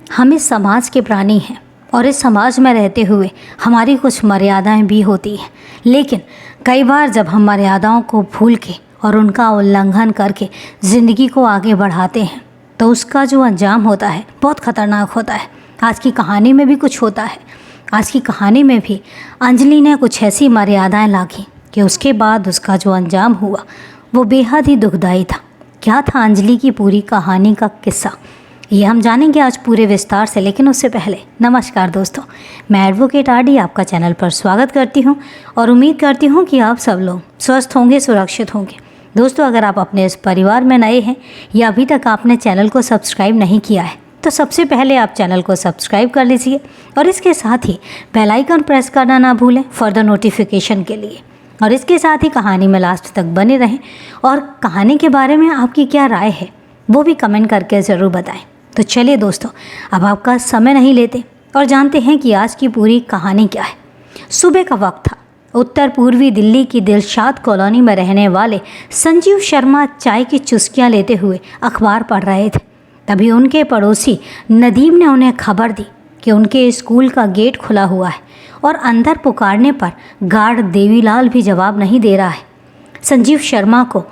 हम इस समाज के प्राणी हैं और इस समाज में रहते हुए हमारी कुछ मर्यादाएं भी होती हैं, लेकिन कई बार जब हम मर्यादाओं को भूल के और उनका उल्लंघन करके ज़िंदगी को आगे बढ़ाते हैं तो उसका जो अंजाम होता है बहुत ख़तरनाक होता है। आज की कहानी में भी कुछ होता है। आज की कहानी में भी अंजलि ने कुछ ऐसी मर्यादाएं लागी कि उसके बाद उसका जो अंजाम हुआ वो बेहद ही दुखदाई था। क्या था अंजलि की पूरी कहानी का किस्सा, ये हम जानेंगे आज पूरे विस्तार से। लेकिन उससे पहले नमस्कार दोस्तों, मैं एडवोकेट आरडी आपका चैनल पर स्वागत करती हूं और उम्मीद करती हूं कि आप सब लोग स्वस्थ होंगे, सुरक्षित होंगे। दोस्तों, अगर आप अपने इस परिवार में नए हैं या अभी तक आपने चैनल को सब्सक्राइब नहीं किया है तो सबसे पहले आप चैनल को सब्सक्राइब कर लीजिए और इसके साथ ही बेल आइकन प्रेस करना ना भूलें फर्दर नोटिफिकेशन के लिए। और इसके साथ ही कहानी में लास्ट तक बने रहें और कहानी के बारे में आपकी क्या राय है वो भी कमेंट करके ज़रूर बताएं। तो चलिए दोस्तों, अब आपका समय नहीं लेते और जानते हैं कि आज की पूरी कहानी क्या है। सुबह का वक्त था। उत्तर पूर्वी दिल्ली की दिलशाद कॉलोनी में रहने वाले संजीव शर्मा चाय की चुस्कियां लेते हुए अखबार पढ़ रहे थे। तभी उनके पड़ोसी नदीम ने उन्हें खबर दी कि उनके स्कूल का गेट खुला हुआ है और अंदर पुकारने पर गार्ड देवीलाल भी जवाब नहीं दे रहा है। संजीव शर्मा को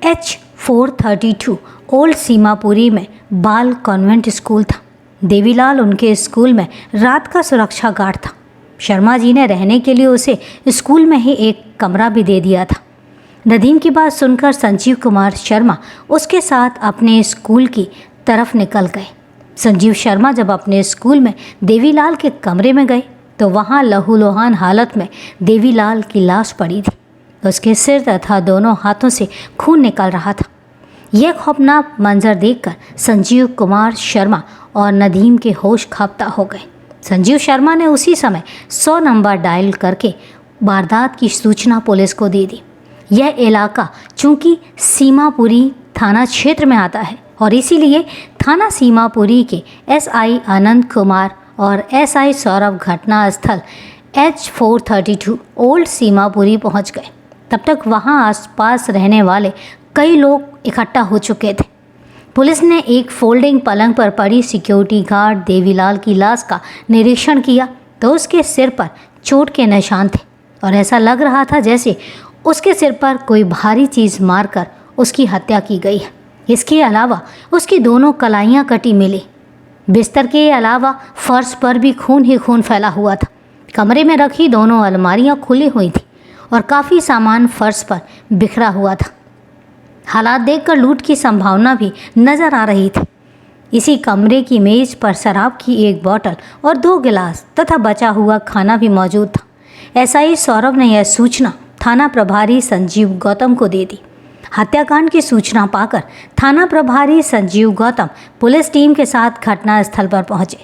H432 ओल्ड सीमापुरी में बाल कॉन्वेंट स्कूल था। देवीलाल उनके स्कूल में रात का सुरक्षा गार्ड था। शर्मा जी ने रहने के लिए उसे स्कूल में ही एक कमरा भी दे दिया था। नदीम की बात सुनकर संजीव कुमार शर्मा उसके साथ अपने स्कूल की तरफ निकल गए। संजीव शर्मा जब अपने स्कूल में देवीलाल के कमरे में गए तो वहाँ लहूलुहान हालत में देवीलाल की लाश पड़ी थी। उसके सिर तथा दोनों हाथों से खून निकल रहा था। यह खौफनाक मंजर देखकर संजीव कुमार शर्मा और नदीम के होश खप्ता हो गए। संजीव शर्मा ने उसी समय 100 नंबर डायल करके वारदात की सूचना पुलिस को दे दी। यह इलाका चूँकि सीमापुरी थाना क्षेत्र में आता है और इसीलिए थाना सीमापुरी के SI आनंद कुमार और SI सौरभ घटनास्थल H432 ओल्ड सीमापुरी पहुंच गए। तब तक वहां आसपास रहने वाले कई लोग इकट्ठा हो चुके थे। पुलिस ने एक फोल्डिंग पलंग पर पड़ी सिक्योरिटी गार्ड देवीलाल की लाश का निरीक्षण किया तो उसके सिर पर चोट के निशान थे और ऐसा लग रहा था जैसे उसके सिर पर कोई भारी चीज़ मारकर उसकी हत्या की गई है। इसके अलावा उसकी दोनों कलाइयाँ कटी मिली। बिस्तर के अलावा फर्श पर भी खून ही खून फैला हुआ था। कमरे में रखी दोनों अलमारियाँ खुली हुई थी और काफ़ी सामान फर्श पर बिखरा हुआ था। हालात देखकर लूट की संभावना भी नज़र आ रही थी। इसी कमरे की मेज पर शराब की एक बोतल और 2 गिलास तथा बचा हुआ खाना भी मौजूद था। SI सौरभ ने यह सूचना थाना प्रभारी संजीव गौतम को दे दी। हत्याकांड की सूचना पाकर थाना प्रभारी संजीव गौतम पुलिस टीम के साथ घटनास्थल पर पहुंचे।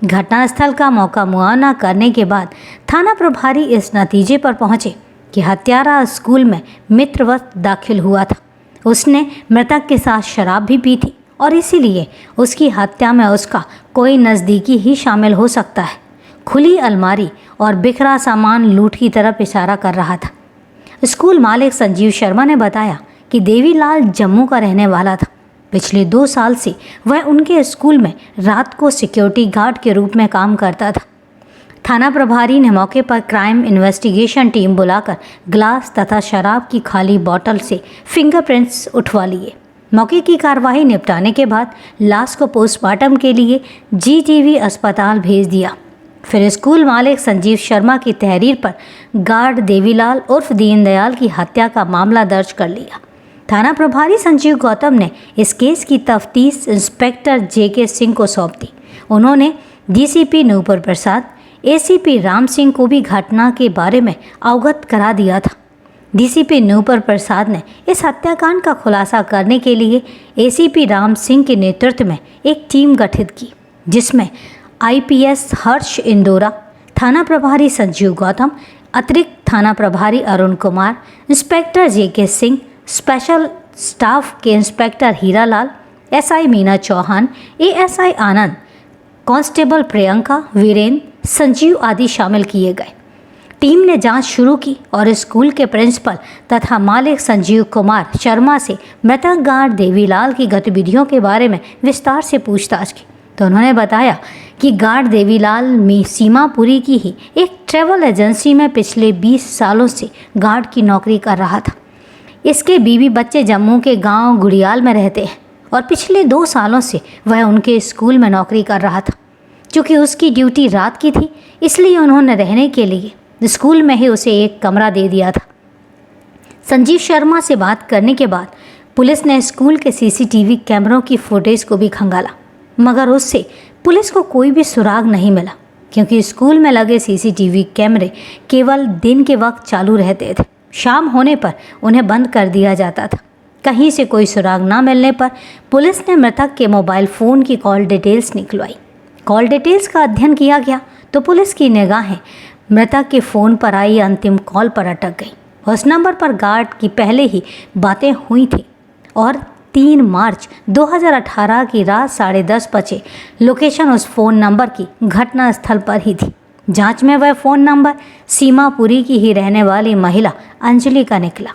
घटनास्थल का मौका मुआयना करने के बाद थाना प्रभारी इस नतीजे पर पहुंचे कि हत्यारा स्कूल में मित्रवत दाखिल हुआ था। उसने मृतक के साथ शराब भी पी थी और इसीलिए उसकी हत्या में उसका कोई नज़दीकी ही शामिल हो सकता है। खुली अलमारी और बिखरा सामान लूट की तरफ इशारा कर रहा था। स्कूल मालिक संजीव शर्मा ने बताया कि देवीलाल जम्मू का रहने वाला था। पिछले 2 साल से वह उनके स्कूल में रात को सिक्योरिटी गार्ड के रूप में काम करता था। थाना प्रभारी ने मौके पर क्राइम इन्वेस्टिगेशन टीम बुलाकर ग्लास तथा शराब की खाली बोतल से फिंगरप्रिंट्स उठवा लिए। मौके की कार्रवाई निपटाने के बाद लाश को पोस्टमार्टम के लिए GTV अस्पताल भेज दिया। फिर स्कूल मालिक संजीव शर्मा की तहरीर पर गार्ड देवीलाल उर्फ दीनदयाल की हत्या का मामला दर्ज कर लिया। थाना प्रभारी संजीव गौतम ने इस केस की तफ्तीश इंस्पेक्टर JK सिंह को सौंप दी। उन्होंने DCP नूपुर प्रसाद, ACP राम सिंह को भी घटना के बारे में अवगत करा दिया था। DCP नूपुर प्रसाद ने इस हत्याकांड का खुलासा करने के लिए ACP राम सिंह के नेतृत्व में एक टीम गठित की, जिसमें IPS हर्ष इंदोरा, थाना प्रभारी संजीव गौतम, अतिरिक्त थाना प्रभारी Arun Kumar, inspector JK Singh, special staff के inspector Hiralal, SI Meena Chauhan, ASI Anand, constable Priyanka, Virendra, Sanjeev आदि शामिल किए गए। टीम ने जांच शुरू की और स्कूल के प्रिंसिपल तथा मालिक संजीव कुमार शर्मा से मृतक गार्ड देवीलाल की गतिविधियों के बारे में विस्तार से पूछताछ की। तो उन्होंने बताया कि गार्ड देवीलाल सीमापुरी की ही एक ट्रैवल एजेंसी में पिछले 20 सालों से गार्ड की नौकरी कर रहा था। इसके बीवी बच्चे जम्मू के गांव गुड़ियाल में रहते हैं और पिछले 2 सालों से वह उनके स्कूल में नौकरी कर रहा था। चूँकि उसकी ड्यूटी रात की थी, इसलिए उन्होंने रहने के लिए स्कूल में ही उसे एक कमरा दे दिया था। संजीव शर्मा से बात करने के बाद पुलिस ने स्कूल के सीसीटीवी कैमरों की फुटेज को भी खंगाला, मगर उससे पुलिस को कोई भी सुराग नहीं मिला, क्योंकि स्कूल में लगे सीसीटीवी कैमरे केवल दिन के वक्त चालू रहते थे। शाम होने पर उन्हें बंद कर दिया जाता था। कहीं से कोई सुराग ना मिलने पर पुलिस ने मृतक के मोबाइल फ़ोन की कॉल डिटेल्स निकलवाई। कॉल डिटेल्स का अध्ययन किया गया तो पुलिस की निगाहें मृतक के फ़ोन पर आई अंतिम कॉल पर अटक गई। उस नंबर पर गार्ड की पहले ही बातें हुई थी और 3 मार्च 2018 की रात 10:30 बजे लोकेशन उस फ़ोन नंबर की घटना स्थल पर ही थी। जांच में वह फ़ोन नंबर सीमापुरी की ही रहने वाली महिला अंजलि का निकला।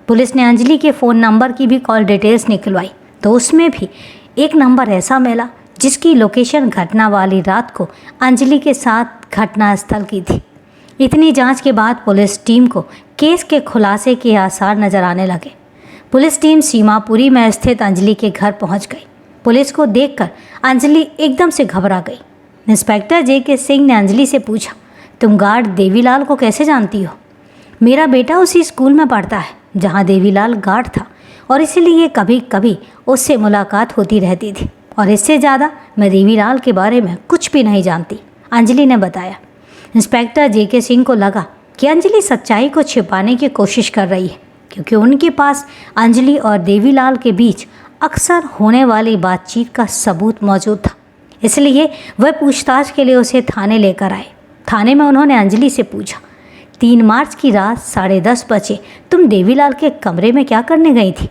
पुलिस ने अंजलि के फ़ोन नंबर की भी कॉल डिटेल्स निकलवाई तो उसमें भी एक नंबर ऐसा मिला जिसकी लोकेशन घटना वाली रात को अंजलि के साथ घटना स्थल की थी। इतनी जांच के बाद पुलिस टीम को केस के खुलासे के आसार नजर आने लगे। पुलिस टीम सीमापुरी में स्थित अंजलि के घर पहुंच गई। पुलिस को देखकर अंजलि एकदम से घबरा गई। इंस्पेक्टर JK सिंह ने अंजलि से पूछा, तुम गार्ड देवीलाल को कैसे जानती हो? मेरा बेटा उसी स्कूल में पढ़ता है जहां देवीलाल गार्ड था और इसीलिए कभी कभी उससे मुलाकात होती रहती थी, और इससे ज़्यादा मैं देवीलाल के बारे में कुछ भी नहीं जानती, अंजलि ने बताया। इंस्पेक्टर JK सिंह को लगा कि अंजलि सच्चाई को छिपाने की कोशिश कर रही है, क्योंकि उनके पास अंजलि और देवीलाल के बीच अक्सर होने वाली बातचीत का सबूत मौजूद था। इसलिए वह पूछताछ के लिए उसे थाने लेकर आए। थाने में उन्होंने अंजलि से पूछा, 3 मार्च की रात 10:30 बजे तुम देवीलाल के कमरे में क्या करने गई थी?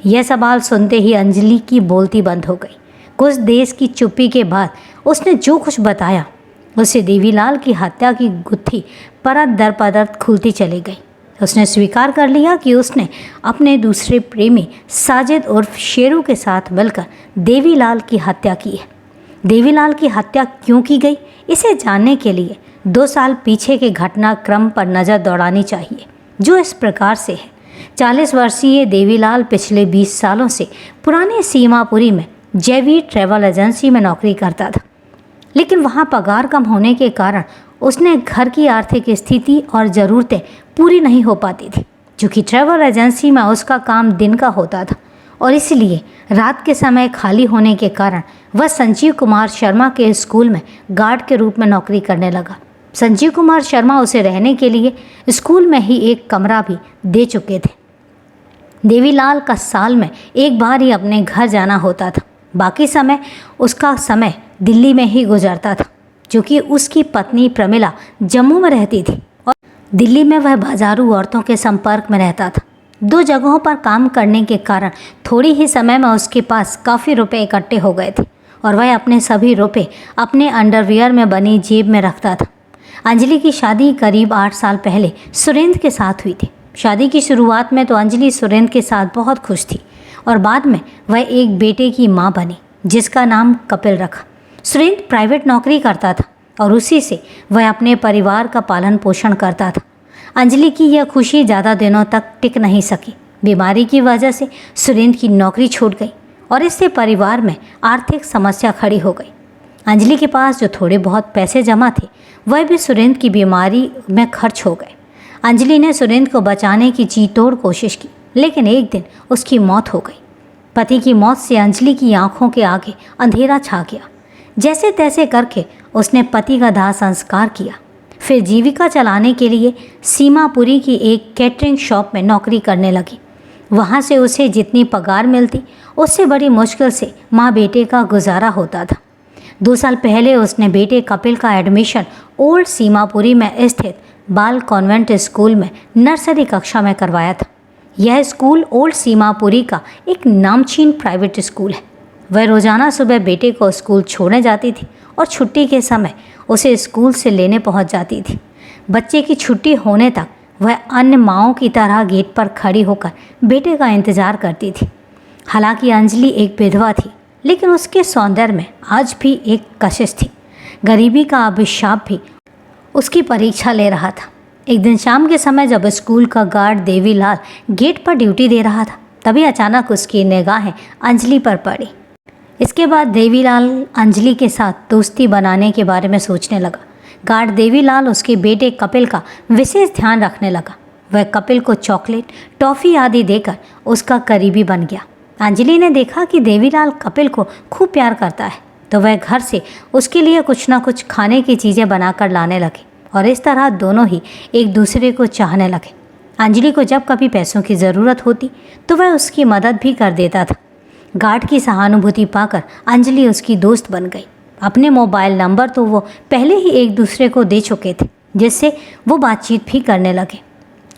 यह सवाल सुनते ही अंजलि की बोलती बंद हो गई। कुछ देर की चुप्पी के बाद उसने जो कुछ बताया उससे देवीलाल की हत्या की गुत्थी परत दर परत खुलती चली गई। उसने स्वीकार कर लिया कि उसने अपने दूसरे प्रेमी साजिद उर्फ शेरू के साथ मिलकर देवीलाल की हत्या की है। देवीलाल की हत्या क्यों की गई, इसे जानने के लिए 2 साल पीछे के घटनाक्रम पर नज़र दौड़ानी चाहिए, जो इस प्रकार से है। 40 वर्षीय देवीलाल पिछले 20 सालों से पुराने सीमापुरी में जेवी ट्रैवल एजेंसी में नौकरी करता था, लेकिन वहाँ पगार कम होने के कारण उसने घर की आर्थिक स्थिति और ज़रूरतें पूरी नहीं हो पाती थी। चूँकि ट्रैवल एजेंसी में उसका काम दिन का होता था और इसलिए रात के समय खाली होने के कारण वह संजीव कुमार शर्मा के स्कूल में गार्ड के रूप में नौकरी करने लगा। संजीव कुमार शर्मा उसे रहने के लिए स्कूल में ही एक कमरा भी दे चुके थे। देवीलाल का साल में एक बार ही अपने घर जाना होता था, बाकी समय उसका समय दिल्ली में ही गुजरता था, क्योंकि उसकी पत्नी प्रमिला जम्मू में रहती थी और दिल्ली में वह बाजारू औरतों के संपर्क में रहता था। 2 जगहों पर काम करने के कारण थोड़ी ही समय में उसके पास काफ़ी रुपए इकट्ठे हो गए थे और वह अपने सभी रुपए अपने अंडरवियर में बनी जेब में रखता था। अंजलि की शादी करीब 8 साल पहले सुरेंद्र के साथ हुई थी। शादी की शुरुआत में तो अंजलि सुरेंद्र के साथ बहुत खुश थी और बाद में वह एक बेटे की माँ बनी जिसका नाम कपिल रखा। सुरेंद्र प्राइवेट नौकरी करता था और उसी से वह अपने परिवार का पालन पोषण करता था। अंजलि की यह खुशी ज़्यादा दिनों तक टिक नहीं सकी। बीमारी की वजह से सुरेंद्र की नौकरी छूट गई और इससे परिवार में आर्थिक समस्या खड़ी हो गई। अंजलि के पास जो थोड़े बहुत पैसे जमा थे वह भी सुरेंद्र की बीमारी में खर्च हो गए। अंजलि ने सुरेंद्र को बचाने की जी तोड़ कोशिश की, लेकिन एक दिन उसकी मौत हो गई। पति की मौत से अंजलि की आंखों के आगे अंधेरा छा गया। जैसे तैसे करके उसने पति का दाह संस्कार किया, फिर जीविका चलाने के लिए सीमापुरी की एक कैटरिंग शॉप में नौकरी करने लगी। वहाँ से उसे जितनी पगार मिलती उससे बड़ी मुश्किल से माँ बेटे का गुजारा होता था। 2 साल पहले उसने बेटे कपिल का एडमिशन ओल्ड सीमापुरी में स्थित बाल कॉन्वेंट स्कूल में नर्सरी कक्षा में करवाया था। यह स्कूल ओल्ड सीमापुरी का एक नामचीन प्राइवेट स्कूल है। वह रोज़ाना सुबह बेटे को स्कूल छोड़ने जाती थी और छुट्टी के समय उसे स्कूल से लेने पहुंच जाती थी। बच्चे की छुट्टी होने तक वह अन्य माँओं की तरह गेट पर खड़ी होकर बेटे का इंतज़ार करती थी। हालांकि अंजलि एक विधवा थी, लेकिन उसके सौंदर्य में आज भी एक कशिश थी। गरीबी का अभिशाप भी उसकी परीक्षा ले रहा था। एक दिन शाम के समय जब स्कूल का गार्ड देवीलाल गेट पर ड्यूटी दे रहा था, तभी अचानक उसकी निगाहें अंजलि पर पड़ी। इसके बाद देवीलाल अंजलि के साथ दोस्ती बनाने के बारे में सोचने लगा। गार्ड देवीलाल उसके बेटे कपिल का विशेष ध्यान रखने लगा। वह कपिल को चॉकलेट, टॉफ़ी आदि देकर उसका करीबी बन गया। अंजलि ने देखा कि देवीलाल कपिल को खूब प्यार करता है, तो वह घर से उसके लिए कुछ ना कुछ खाने की चीज़ें बनाकर लाने लगे और इस तरह दोनों ही एक दूसरे को चाहने लगे। अंजलि को जब कभी पैसों की ज़रूरत होती तो वह उसकी मदद भी कर देता था। गार्ड की सहानुभूति पाकर अंजलि उसकी दोस्त बन गई। अपने मोबाइल नंबर तो वो पहले ही एक दूसरे को दे चुके थे, जिससे वो बातचीत भी करने लगे।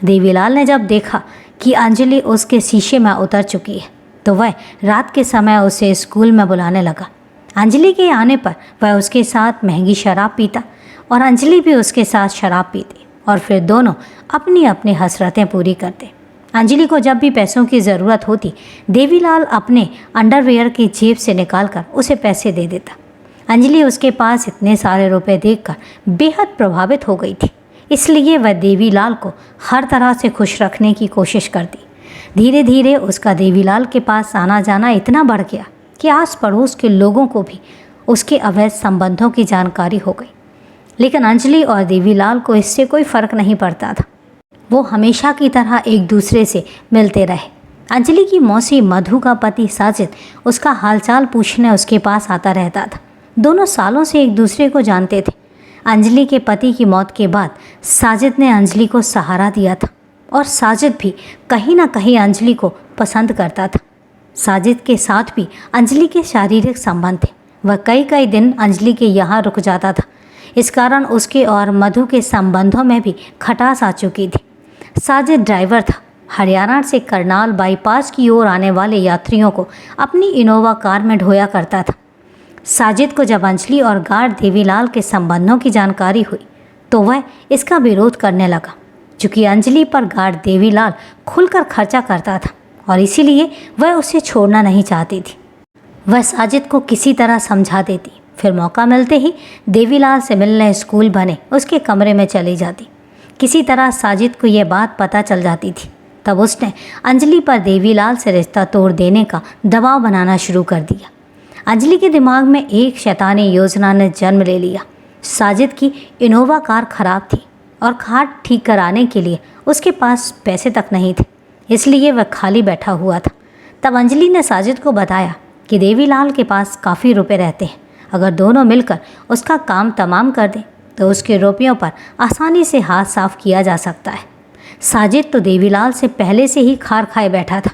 देवीलाल ने जब देखा कि अंजलि उसके शीशे में उतर चुकी है, तो वह रात के समय उसे स्कूल में बुलाने लगा। अंजलि के आने पर वह उसके साथ महंगी शराब पीता और अंजलि भी उसके साथ शराब पीती और फिर दोनों अपनी अपनी हसरतें पूरी करते। अंजलि को जब भी पैसों की ज़रूरत होती, देवीलाल अपने अंडरवियर की जेब से निकालकर उसे पैसे दे देता। अंजलि उसके पास इतने सारे रुपए देखकर बेहद प्रभावित हो गई थी, इसलिए वह देवीलाल को हर तरह से खुश रखने की कोशिश करती। धीरे धीरे उसका देवीलाल के पास आना जाना इतना बढ़ गया कि आस पड़ोस के लोगों को भी उसके अवैध संबंधों की जानकारी हो गई। लेकिन अंजलि और देवीलाल को इससे कोई फ़र्क नहीं पड़ता था। वो हमेशा की तरह एक दूसरे से मिलते रहे। अंजलि की मौसी मधु का पति साजिद उसका हालचाल पूछने उसके पास आता रहता था। दोनों सालों से एक दूसरे को जानते थे। अंजलि के पति की मौत के बाद साजिद ने अंजलि को सहारा दिया था और साजिद भी कहीं ना कहीं अंजलि को पसंद करता था। साजिद के साथ भी अंजलि के शारीरिक संबंध थे। वह कई कई दिन अंजलि के यहाँ रुक जाता था। इस कारण उसके और मधु के संबंधों में भी खटास आ चुकी थी। साजिद ड्राइवर था। हरियाणा से करनाल बाईपास की ओर आने वाले यात्रियों को अपनी इनोवा कार में ढोया करता था। साजिद को जब अंजलि और गार्ड देवीलाल के संबंधों की जानकारी हुई तो वह इसका विरोध करने लगा। चूँकि अंजलि पर गार्ड देवीलाल खुलकर खर्चा करता था और इसीलिए वह उसे छोड़ना नहीं चाहती थी। वह साजिद को किसी तरह समझा देती, फिर मौका मिलते ही देवीलाल से मिलने स्कूल बने उसके कमरे में चली जाती। किसी तरह साजिद को यह बात पता चल जाती थी। तब उसने अंजलि पर देवीलाल से रिश्ता तोड़ देने का दबाव बनाना शुरू कर दिया। अंजलि के दिमाग में एक शैतानी योजना ने जन्म ले लिया। साजिद की इनोवा कार खराब थी और कार ठीक कराने के लिए उसके पास पैसे तक नहीं थे, इसलिए वह खाली बैठा हुआ था। तब अंजलि ने साजिद को बताया कि देवीलाल के पास काफ़ी रुपए रहते हैं। अगर दोनों मिलकर उसका काम तमाम कर दें तो उसके रुपयों पर आसानी से हाथ साफ किया जा सकता है। साजिद तो देवीलाल से पहले से ही खार खाए बैठा था।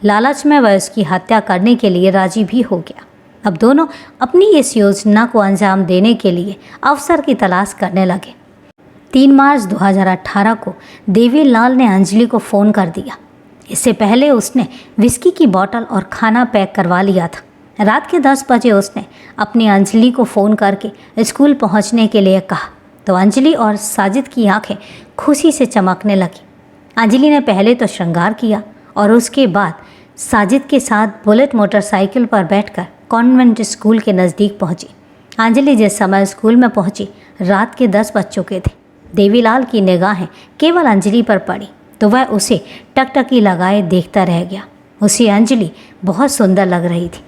लालच में वह उसकी हत्या करने के लिए राजी भी हो गया। अब दोनों अपनी इस योजना को अंजाम देने के लिए अवसर की तलाश करने लगे। 3 मार्च 2018 को देवीलाल ने अंजलि को फ़ोन कर दिया। इससे पहले उसने विस्की की बोतल और खाना पैक करवा लिया था। रात के 10 बजे उसने अपनी अंजलि को फ़ोन करके स्कूल पहुंचने के लिए कहा तो अंजलि और साजिद की आंखें खुशी से चमकने लगी। अंजलि ने पहले तो श्रृंगार किया और उसके बाद साजिद के साथ बुलेट मोटरसाइकिल पर बैठकर कॉन्वेंट स्कूल के नज़दीक पहुंची। अंजलि जिस समय स्कूल में पहुंची रात के 10 बज चुके थे। देवीलाल की निगाहें केवल अंजलि पर पड़ी तो वह उसे टकटकी लगाए देखता रह गया। उसे अंजलि बहुत सुंदर लग रही थी।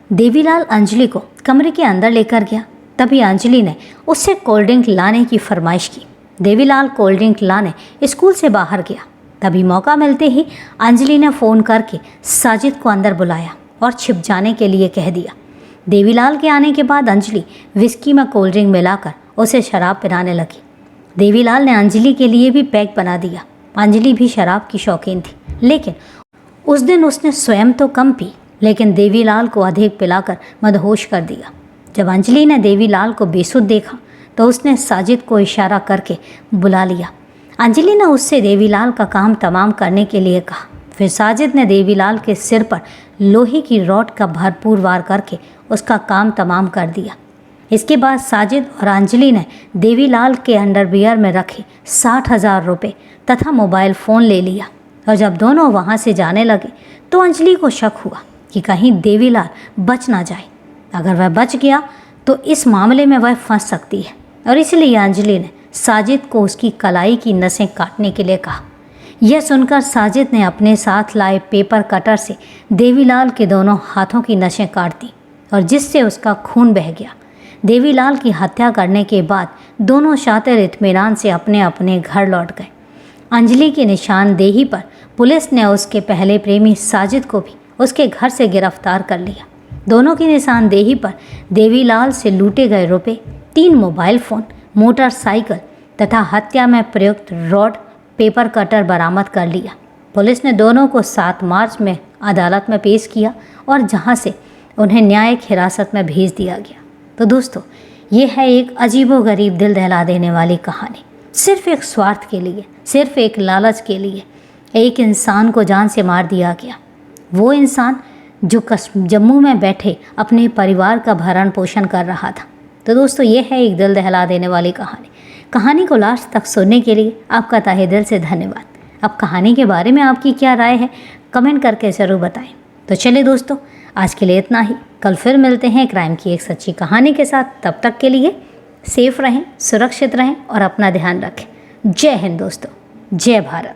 देवीलाल अंजलि को कमरे के अंदर लेकर गया। तभी अंजलि ने उससे कोल्ड ड्रिंक लाने की फरमाइश की। देवीलाल कोल्ड ड्रिंक लाने स्कूल से बाहर गया। तभी मौका मिलते ही अंजलि ने फ़ोन करके साजिद को अंदर बुलाया और छिप जाने के लिए कह दिया। देवीलाल के आने के बाद अंजलि विस्की में कोल्ड ड्रिंक मिलाकर उसे शराब पिलाने लगी। देवीलाल ने अंजलि के लिए भी पैक बना दिया। अंजलि भी शराब की शौकीन थी, लेकिन उस दिन उसने स्वयं तो कम पी, लेकिन देवीलाल को अधिक पिलाकर मदहोश कर दिया। जब अंजलि ने देवीलाल को बेसुध देखा तो उसने साजिद को इशारा करके बुला लिया। अंजलि ने उससे देवीलाल का काम तमाम करने के लिए कहा। फिर साजिद ने देवीलाल के सिर पर लोहे की रॉड का भरपूर वार करके उसका काम तमाम कर दिया। इसके बाद साजिद और अंजलि ने देवीलाल के अंडरवियर में रखे 60,000 रुपये तथा मोबाइल फ़ोन ले लिया और जब दोनों वहाँ से जाने लगे तो अंजलि को शक हुआ कि कहीं देवीलाल बच ना जाए। अगर वह बच गया तो इस मामले में वह फंस सकती है, और इसलिए अंजलि ने साजिद को उसकी कलाई की नसें काटने के लिए कहा। यह सुनकर साजिद ने अपने साथ लाए पेपर कटर से देवीलाल के दोनों हाथों की नसें काट दी, और जिससे उसका खून बह गया। देवीलाल की हत्या करने के बाद दोनों शातिर इत्मीनान से अपने अपने घर लौट गए। अंजलि की निशानदेही पर पुलिस ने उसके पहले प्रेमी साजिद को भी उसके घर से गिरफ्तार कर लिया। दोनों की निशानदेही पर देवीलाल से लूटे गए रुपए, 3 मोबाइल फ़ोन, मोटरसाइकिल तथा हत्या में प्रयुक्त रॉड, पेपर कटर बरामद कर लिया। पुलिस ने दोनों को 7 मार्च में अदालत में पेश किया और जहां से उन्हें न्यायिक हिरासत में भेज दिया गया। तो दोस्तों, ये है एक अजीबोगरीब दिल दहला देने वाली कहानी। सिर्फ एक स्वार्थ के लिए, सिर्फ एक लालच के लिए एक इंसान को जान से मार दिया गया। वो इंसान जो जम्मू में बैठे अपने परिवार का भरण पोषण कर रहा था। तो दोस्तों, ये है एक दिल दहला देने वाली कहानी को लास्ट तक सुनने के लिए आपका तहे दिल से धन्यवाद। अब कहानी के बारे में आपकी क्या राय है, कमेंट करके ज़रूर बताएं। तो चलिए दोस्तों, आज के लिए इतना ही। कल फिर मिलते हैं क्राइम की एक सच्ची कहानी के साथ। तब तक के लिए सेफ रहें, सुरक्षित रहें और अपना ध्यान रखें। जय हिंद दोस्तों, जय भारत।